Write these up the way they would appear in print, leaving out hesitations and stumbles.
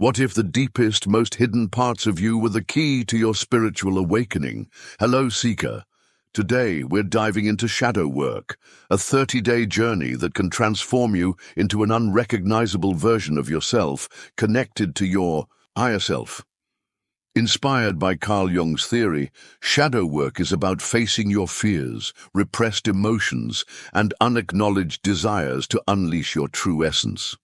What if the deepest, most hidden parts of you were the key to your spiritual awakening? Hello, Seeker. Today, we're diving into shadow work, a 30-day journey that can transform you into an unrecognizable version of yourself, connected to your higher self. Inspired by Carl Jung's theory, shadow work is about facing your fears, repressed emotions, and unacknowledged desires to unleash your true essence.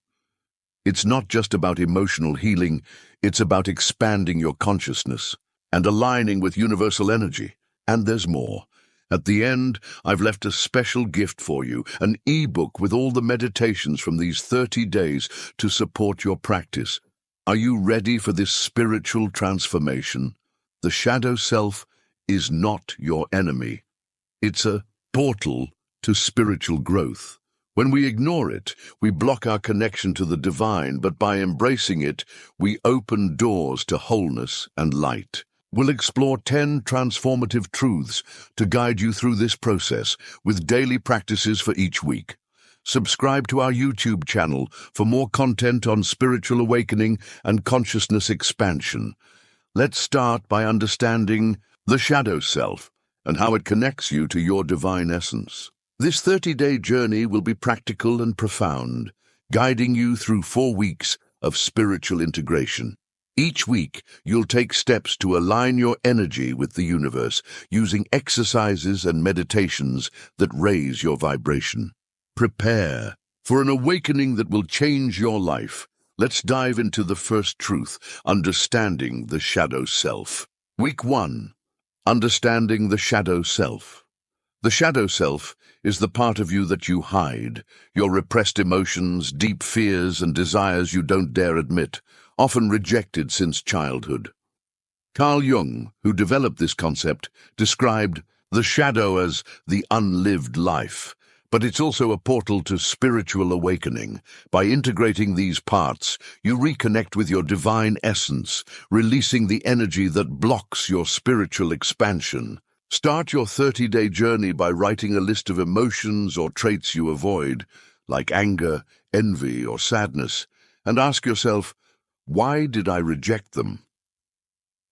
It's not just about emotional healing, it's about expanding your consciousness and aligning with universal energy. And there's more. At the end, I've left a special gift for you, an e-book with all the meditations from these 30 days to support your practice. Are you ready for this spiritual transformation? The shadow self is not your enemy. It's a portal to spiritual growth. When we ignore it, we block our connection to the divine, but by embracing it, we open doors to wholeness and light. We'll explore 10 transformative truths to guide you through this process, with daily practices for each week. Subscribe to our YouTube channel for more content on spiritual awakening and consciousness expansion. Let's start by understanding the shadow self and how it connects you to your divine essence. This 30-day journey will be practical and profound, guiding you through 4 weeks of spiritual integration. Each week, you'll take steps to align your energy with the universe, using exercises and meditations that raise your vibration. Prepare for an awakening that will change your life. Let's dive into the first truth, understanding the shadow self. Week 1. Understanding the shadow self. The shadow self is the part of you that you hide, your repressed emotions, deep fears, and desires you don't dare admit, often rejected since childhood. Carl Jung, who developed this concept, described the shadow as the unlived life. But it's also a portal to spiritual awakening. By integrating these parts, you reconnect with your divine essence, releasing the energy that blocks your spiritual expansion. Start your 30-day journey by writing a list of emotions or traits you avoid, like anger, envy, or sadness, and ask yourself, why did I reject them?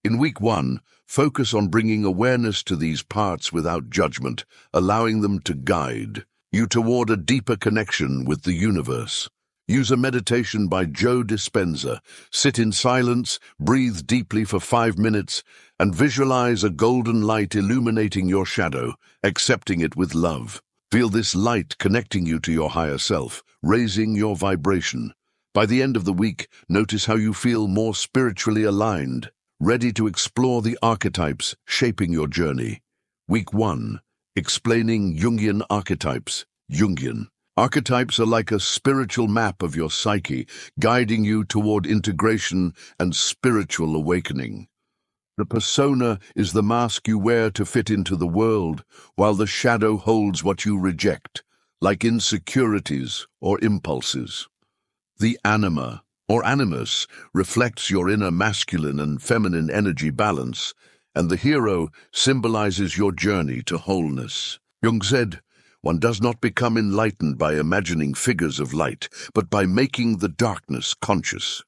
In week 1, focus on bringing awareness to these parts without judgment, allowing them to guide you toward a deeper connection with the universe. Use a meditation by Joe Dispenza. Sit in silence, breathe deeply for 5 minutes, and visualize a golden light illuminating your shadow, accepting it with love. Feel this light connecting you to your higher self, raising your vibration. By the end of the week, notice how you feel more spiritually aligned, ready to explore the archetypes shaping your journey. Week 1. Explaining Jungian archetypes. Jungian archetypes are like a spiritual map of your psyche, guiding you toward integration and spiritual awakening. The persona is the mask you wear to fit into the world, while the shadow holds what you reject, like insecurities or impulses. The anima, or animus, reflects your inner masculine and feminine energy balance, and the hero symbolizes your journey to wholeness. Jung said, one does not become enlightened by imagining figures of light, but by making the darkness conscious.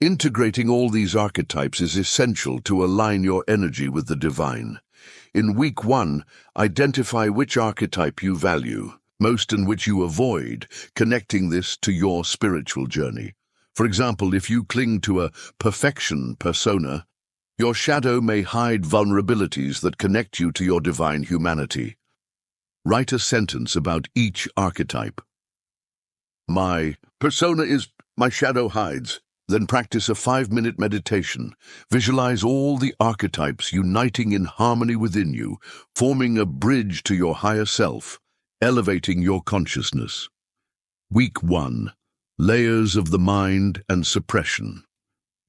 Integrating all these archetypes is essential to align your energy with the divine. In week 1, identify which archetype you value most and which you avoid, connecting this to your spiritual journey. For example, if you cling to a perfection persona, your shadow may hide vulnerabilities that connect you to your divine humanity. Write a sentence about each archetype. My persona is my shadow hides. Then practice a 5-minute meditation. Visualize all the archetypes uniting in harmony within you, forming a bridge to your higher self, elevating your consciousness. Week 1. Layers of the mind and suppression.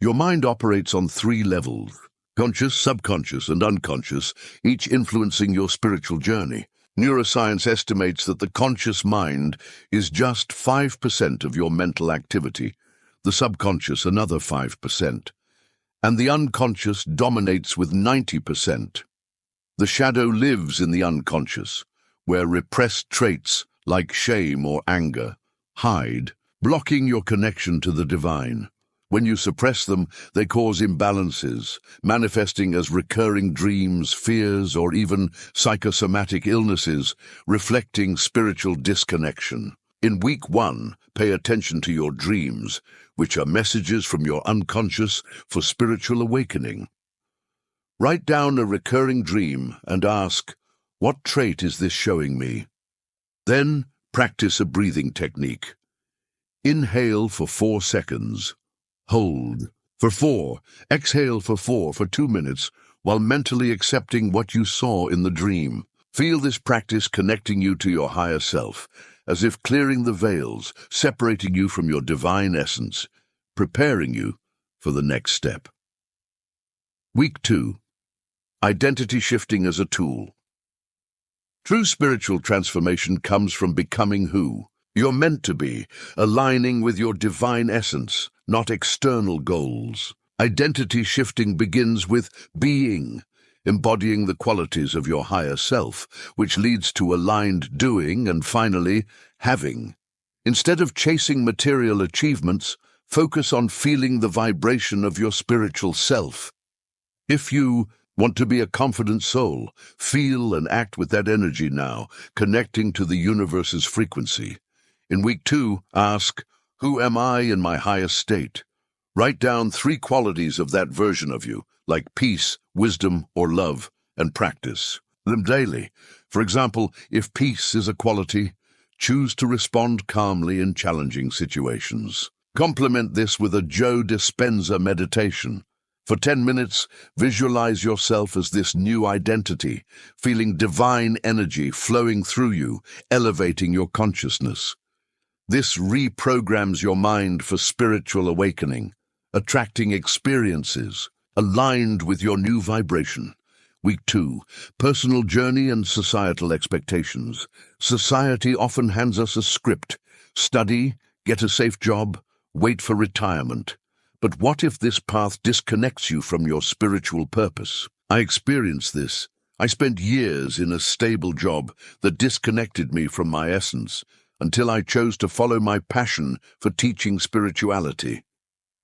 Your mind operates on 3 levels: conscious, subconscious, and unconscious, each influencing your spiritual journey. Neuroscience estimates that the conscious mind is just 5% of your mental activity, the subconscious another 5%, and the unconscious dominates with 90%. The shadow lives in the unconscious, where repressed traits like shame or anger hide, blocking your connection to the divine. When you suppress them, they cause imbalances, manifesting as recurring dreams, fears, or even psychosomatic illnesses, reflecting spiritual disconnection. In week 1, pay attention to your dreams, which are messages from your unconscious for spiritual awakening. Write down a recurring dream and ask, what trait is this showing me? Then, practice a breathing technique. Inhale for 4 seconds. Hold for 4. Exhale for 4 for 2 minutes, while mentally accepting what you saw in the dream. Feel this practice connecting you to your higher self, as if clearing the veils, separating you from your divine essence, preparing you for the next step. Week 2. Identity shifting as a tool. True spiritual transformation comes from becoming who you're meant to be, aligning with your divine essence, not external goals. Identity shifting begins with being, embodying the qualities of your higher self, which leads to aligned doing and finally, having. Instead of chasing material achievements, focus on feeling the vibration of your spiritual self. If you want to be a confident soul, feel and act with that energy now, connecting to the universe's frequency. In week 2, ask, who am I in my highest state? Write down 3 qualities of that version of you, like peace, wisdom, or love, and practice them daily. For example, if peace is a quality, choose to respond calmly in challenging situations. Complement this with a Joe Dispenza meditation. For 10 minutes, visualize yourself as this new identity, feeling divine energy flowing through you, elevating your consciousness. This reprograms your mind for spiritual awakening, attracting experiences aligned with your new vibration. Week 2, personal journey and societal expectations. Society often hands us a script: study, get a safe job, wait for retirement. But what if this path disconnects you from your spiritual purpose? I experienced this. I spent years in a stable job that disconnected me from my essence, until I chose to follow my passion for teaching spirituality.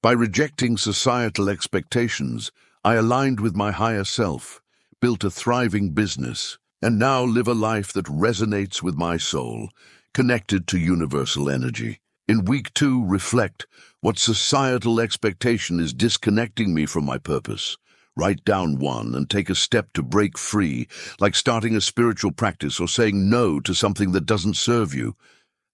By rejecting societal expectations, I aligned with my higher self, built a thriving business, and now live a life that resonates with my soul, connected to universal energy. In week 2, reflect what societal expectation is disconnecting me from my purpose. Write down one and take a step to break free, like starting a spiritual practice or saying no to something that doesn't serve you.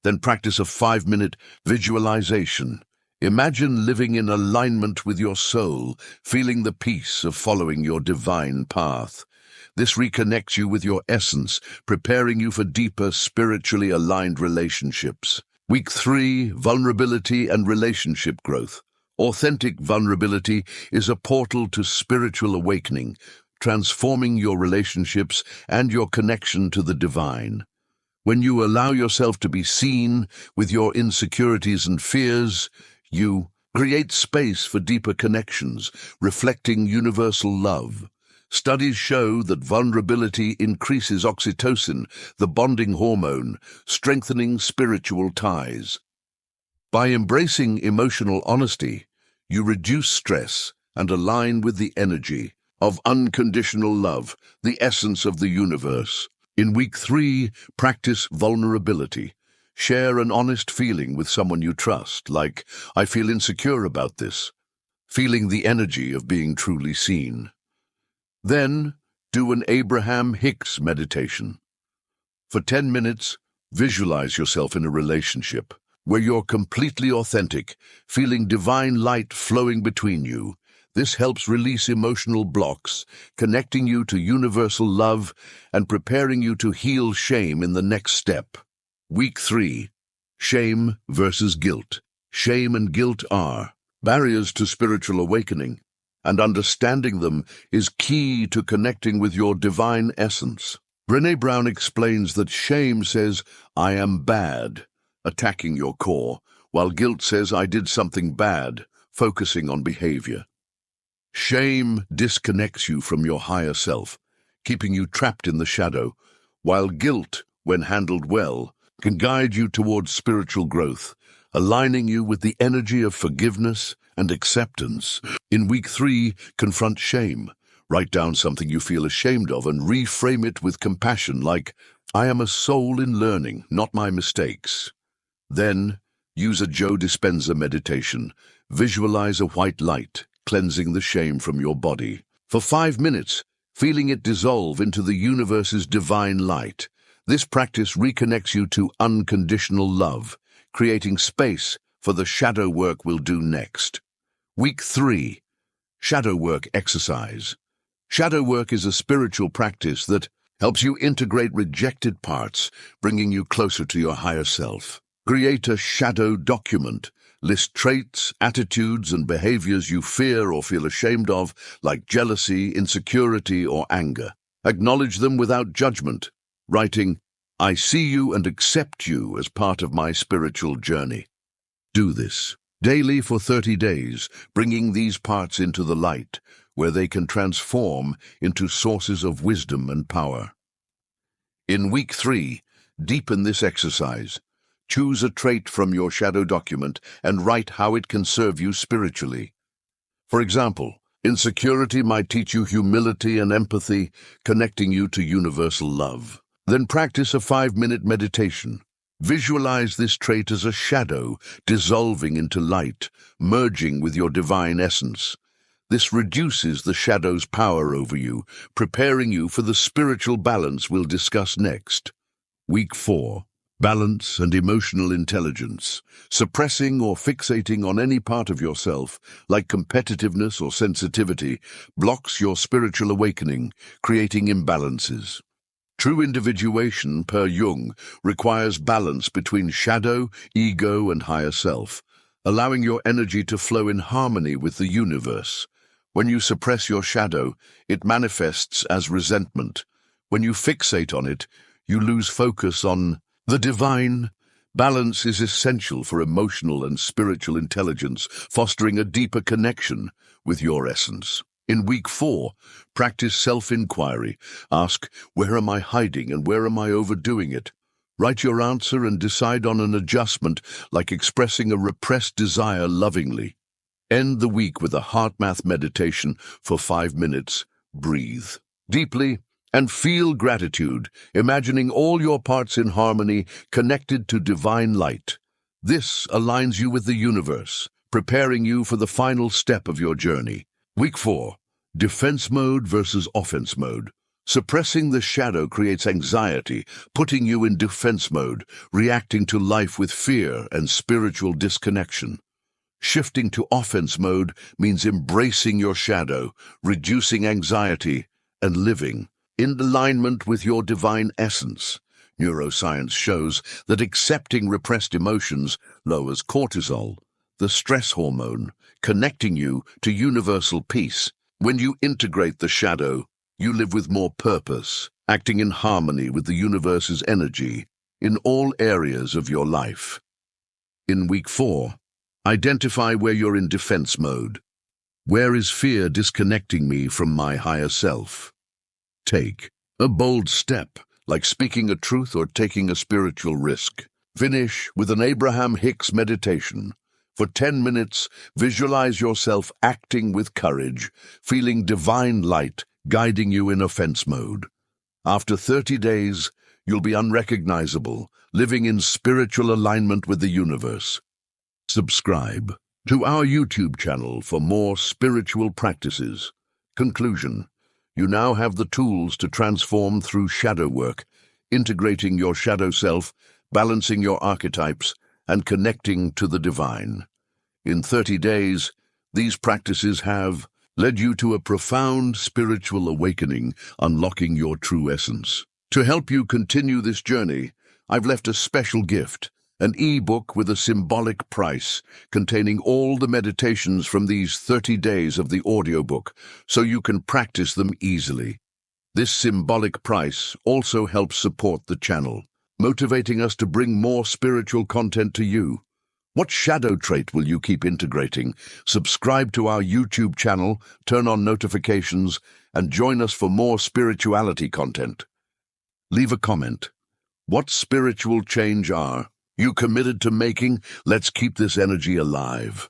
Then practice a 5-minute visualization. Imagine living in alignment with your soul, feeling the peace of following your divine path. This reconnects you with your essence, preparing you for deeper, spiritually aligned relationships. Week 3, vulnerability and relationship growth. Authentic vulnerability is a portal to spiritual awakening, transforming your relationships and your connection to the divine. When you allow yourself to be seen with your insecurities and fears, you create space for deeper connections, reflecting universal love. Studies show that vulnerability increases oxytocin, the bonding hormone, strengthening spiritual ties. By embracing emotional honesty, you reduce stress and align with the energy of unconditional love, the essence of the universe. In week 3, practice vulnerability. Share an honest feeling with someone you trust, like, I feel insecure about this, feeling the energy of being truly seen. Then, do an Abraham Hicks meditation. For 10 minutes, visualize yourself in a relationship where you're completely authentic, feeling divine light flowing between you. This helps release emotional blocks, connecting you to universal love and preparing you to heal shame in the next step. Week 3, shame versus guilt. Shame and guilt are barriers to spiritual awakening, and understanding them is key to connecting with your divine essence. Brené Brown explains that shame says, I am bad, attacking your core, while guilt says, I did something bad, focusing on behavior. Shame disconnects you from your higher self, keeping you trapped in the shadow, while guilt, when handled well, can guide you towards spiritual growth, aligning you with the energy of forgiveness and acceptance. In week 3, confront shame. Write down something you feel ashamed of and reframe it with compassion, like, I am a soul in learning, not my mistakes. Then, use a Joe Dispenza meditation. Visualize a white light, cleansing the shame from your body. For 5 minutes, feeling it dissolve into the universe's divine light. This practice reconnects you to unconditional love, creating space for the shadow work we'll do next. Week 3, shadow work exercise. Shadow work is a spiritual practice that helps you integrate rejected parts, bringing you closer to your higher self. Create a shadow document. List traits, attitudes, and behaviors you fear or feel ashamed of, like jealousy, insecurity, or anger. Acknowledge them without judgment, writing, I see you and accept you as part of my spiritual journey. Do this daily for 30 days, bringing these parts into the light, where they can transform into sources of wisdom and power. In week 3, deepen this exercise. Choose a trait from your shadow document and write how it can serve you spiritually. For example, insecurity might teach you humility and empathy, connecting you to universal love. Then practice a 5-minute meditation. Visualize this trait as a shadow dissolving into light, merging with your divine essence. This reduces the shadow's power over you, preparing you for the spiritual balance we'll discuss next. Week 4. Balance and emotional intelligence. Suppressing or fixating on any part of yourself, like competitiveness or sensitivity, blocks your spiritual awakening, creating imbalances. True individuation, per Jung, requires balance between shadow, ego, and higher self, allowing your energy to flow in harmony with the universe. When you suppress your shadow, it manifests as resentment. When you fixate on it, you lose focus on the divine. Balance is essential for emotional and spiritual intelligence, fostering a deeper connection with your essence. In week 4, practice self-inquiry. Ask, where am I hiding and where am I overdoing it? Write your answer and decide on an adjustment, like expressing a repressed desire lovingly. End the week with a heart math meditation for 5 minutes. Breathe deeply and feel gratitude, imagining all your parts in harmony, connected to divine light. This aligns you with the universe, preparing you for the final step of your journey. Week 4. Defense mode versus offense mode. Suppressing the shadow creates anxiety, putting you in defense mode, reacting to life with fear and spiritual disconnection. Shifting to offense mode means embracing your shadow, reducing anxiety, and living in alignment with your divine essence. Neuroscience shows that accepting repressed emotions lowers cortisol, the stress hormone, connecting you to universal peace. When you integrate the shadow, you live with more purpose, acting in harmony with the universe's energy in all areas of your life. In week 4, identify where you're in defense mode. Where is fear disconnecting me from my higher self? Take a bold step, like speaking a truth or taking a spiritual risk. Finish with an Abraham Hicks meditation. For 10 minutes, visualize yourself acting with courage, feeling divine light guiding you in offense mode. After 30 days, you'll be unrecognizable, living in spiritual alignment with the universe. Subscribe to our YouTube channel for more spiritual practices. Conclusion: you now have the tools to transform through shadow work, integrating your shadow self, balancing your archetypes, and connecting to the divine. In 30 days, these practices have led you to a profound spiritual awakening, unlocking your true essence. To help you continue this journey, I've left a special gift, an e-book with a symbolic price, containing all the meditations from these 30 days of the audiobook, so you can practice them easily. This symbolic price also helps support the channel, motivating us to bring more spiritual content to you. What shadow trait will you keep integrating? Subscribe to our YouTube channel, turn on notifications, and join us for more spirituality content. Leave a comment. What spiritual change are you committed to making? Let's keep this energy alive.